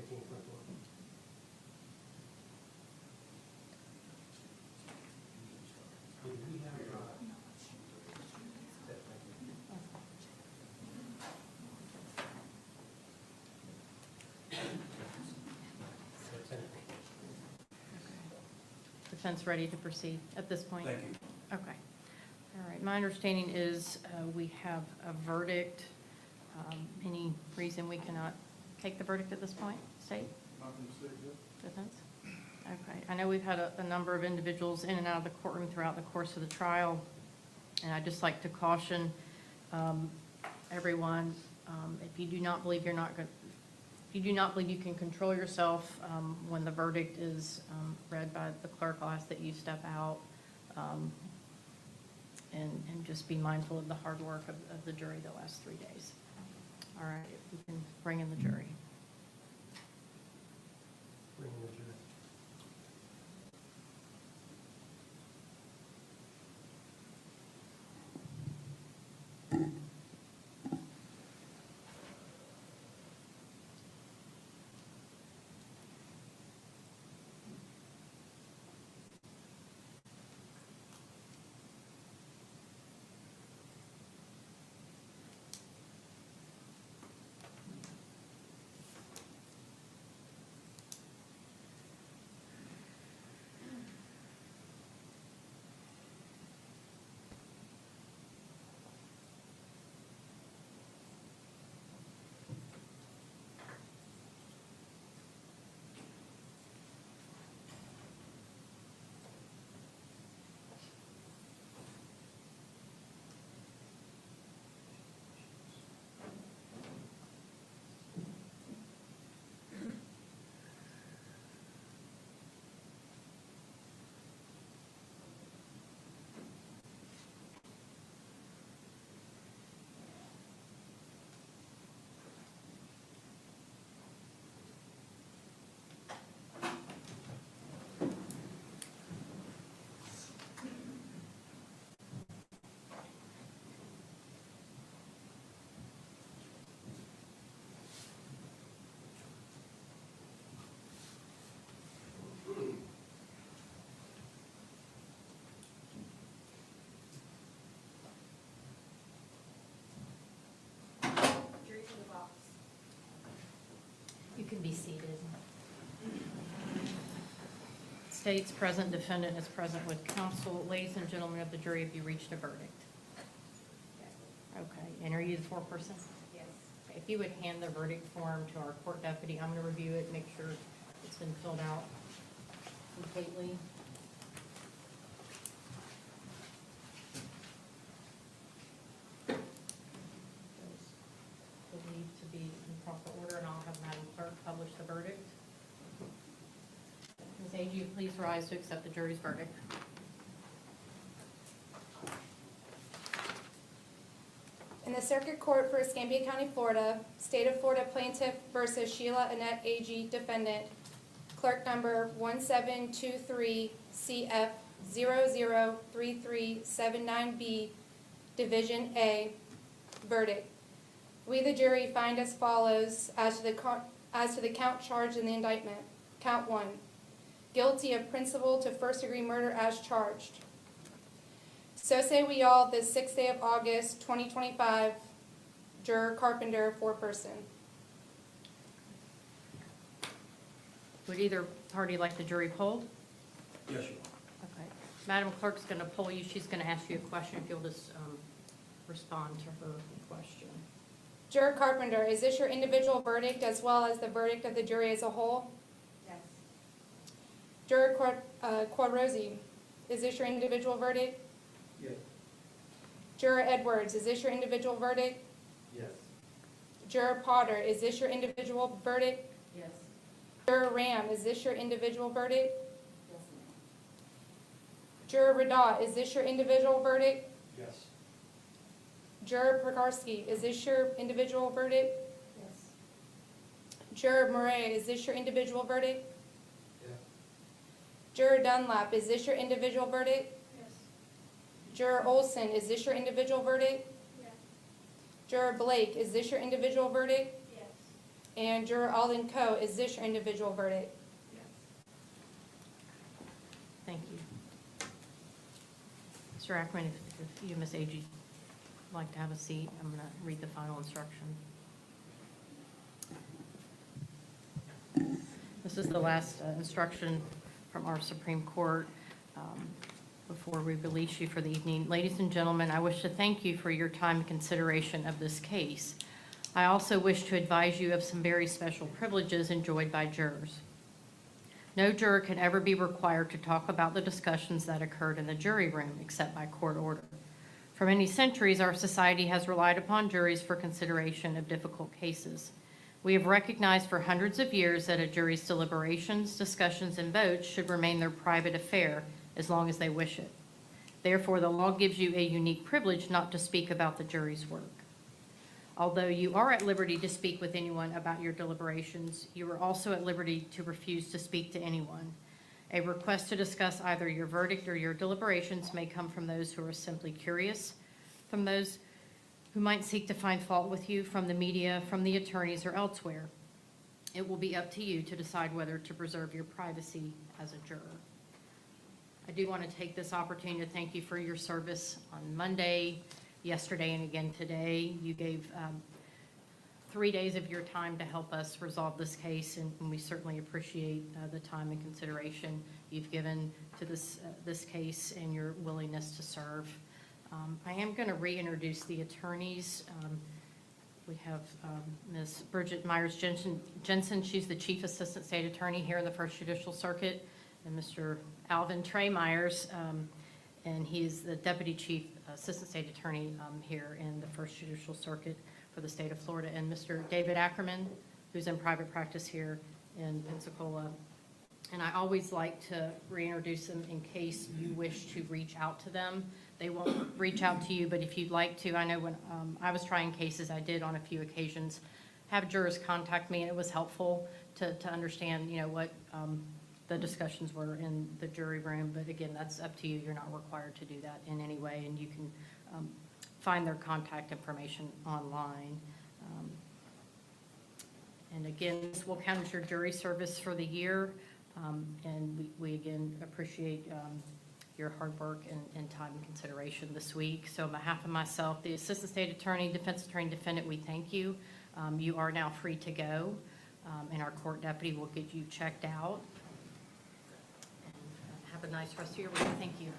18 front door. Did we have, Defense ready to proceed at this point? Thank you. Okay. All right. My understanding is we have a verdict. Any reason we cannot take the verdict at this point? State? Defense? Okay. I know we've had a number of individuals in and out of the courtroom throughout the course of the trial, and I'd just like to caution everyone, if you do not believe you're not going, if you do not believe you can control yourself when the verdict is read by the clerk, I'll ask that you step out and just be mindful of the hard work of the jury the last 3 days. All right, if we can bring in the jury. bring in the jury? You can be seated. State's present, defendant is present with counsel. Ladies and gentlemen of the jury, have you reached a verdict? Okay, and are you the foreperson? Yes. If you would hand the verdict form to our court deputy, I'm going to review it, make sure it's been filled out completely. Those believed to be in proper order, and I'll have Madam Clerk publish the verdict. Ms. Agee, please rise to accept the jury's verdict. In the Circuit Court for Escambia County, Florida, State of Florida Plaintiff versus Sheila Annette Agee, Defendant, Clerk number 1723 CF 003379B, Division A, verdict. We, the jury, find as follows as to the count charged in the indictment. Count 1, guilty of principal to first-degree murder as charged. So say we all, this 6th day of August, 2025, Juror Carpenter, foreperson. Would either party like the jury polled? Yes, Your Okay. Madam Clerk's going to poll you. She's going to ask you a question if you'll just respond to her question. Juror Carpenter, is this your individual verdict as well as the verdict of the jury as a whole? Yes. Juror Quadrosi, is this your individual verdict? Yes. Juror Edwards, is this your individual verdict? Yes. Juror Potter, is this your individual verdict? Yes. Juror Ram, is this your individual verdict? Yes, ma'am. Juror Radat, is this your individual verdict? Yes. Juror Prakarsky, is this your individual verdict? Yes. Juror Murray, is this your individual verdict? Yes. Juror Dunlap, is this your individual verdict? Yes. Juror Olson, is this your individual verdict? Yes. Juror Blake, is this your individual verdict? Yes. And Juror Alden Coe, is this your individual verdict? Thank you. Mr. Ackerman, if you, Ms. Agee, would like to have a seat, I'm going to read the final instruction. This is the last instruction from our Supreme Court before we release you for the evening. Ladies and gentlemen, I wish to thank you for your time and consideration of this case. I also wish to advise you of some very special privileges enjoyed by jurors. No juror can ever be required to talk about the discussions that occurred in the jury room except by court order. For many centuries, our society has relied upon juries for consideration of difficult cases. We have recognized for hundreds of years that a jury's deliberations, discussions, and votes should remain their private affair as long as they wish it. Therefore, the law gives you a unique privilege not to speak about the jury's work. Although you are at liberty to speak with anyone about your deliberations, you are also at liberty to refuse to speak to anyone. A request to discuss either your verdict or your deliberations may come from those who are simply curious, from those who might seek to find fault with you, from the media, from the attorneys, or elsewhere. It will be up to you to decide whether to preserve your privacy as a juror. I do want to take this opportunity to thank you for your service on Monday, yesterday, and again today. You gave 3 days of your time to help us resolve this case, and we certainly appreciate the time and consideration you've given to this case and your willingness to serve. I am going to reintroduce the attorneys. We have Ms. Bridget Myers-Jensen. She's the Chief Assistant State Attorney here in the First Judicial Circuit, and Mr. Alvin Trey Myers, and he is the Deputy Chief Assistant State Attorney here in the First Judicial Circuit for the state of Florida, and Mr. David Ackerman, who's in private practice here in Pensacola. And I always like to reintroduce them in case you wish to reach out to them. They won't reach out to you, but if you'd like to, I know when I was trying cases, I did on a few occasions have jurors contact me, and it was helpful to understand, you know, what the discussions were in the jury room. But again, that's up to you. You're not required to do that in any way, and you can find their contact information online. And again, this will count as your jury service for the year, and we again appreciate your hard work and time and consideration this week. So on behalf of myself, the Assistant State Attorney, Defense Attorney, Defendant, we thank you. You are now free to go, and our court deputy will get you checked out. And have a nice rest of your week. Thank you.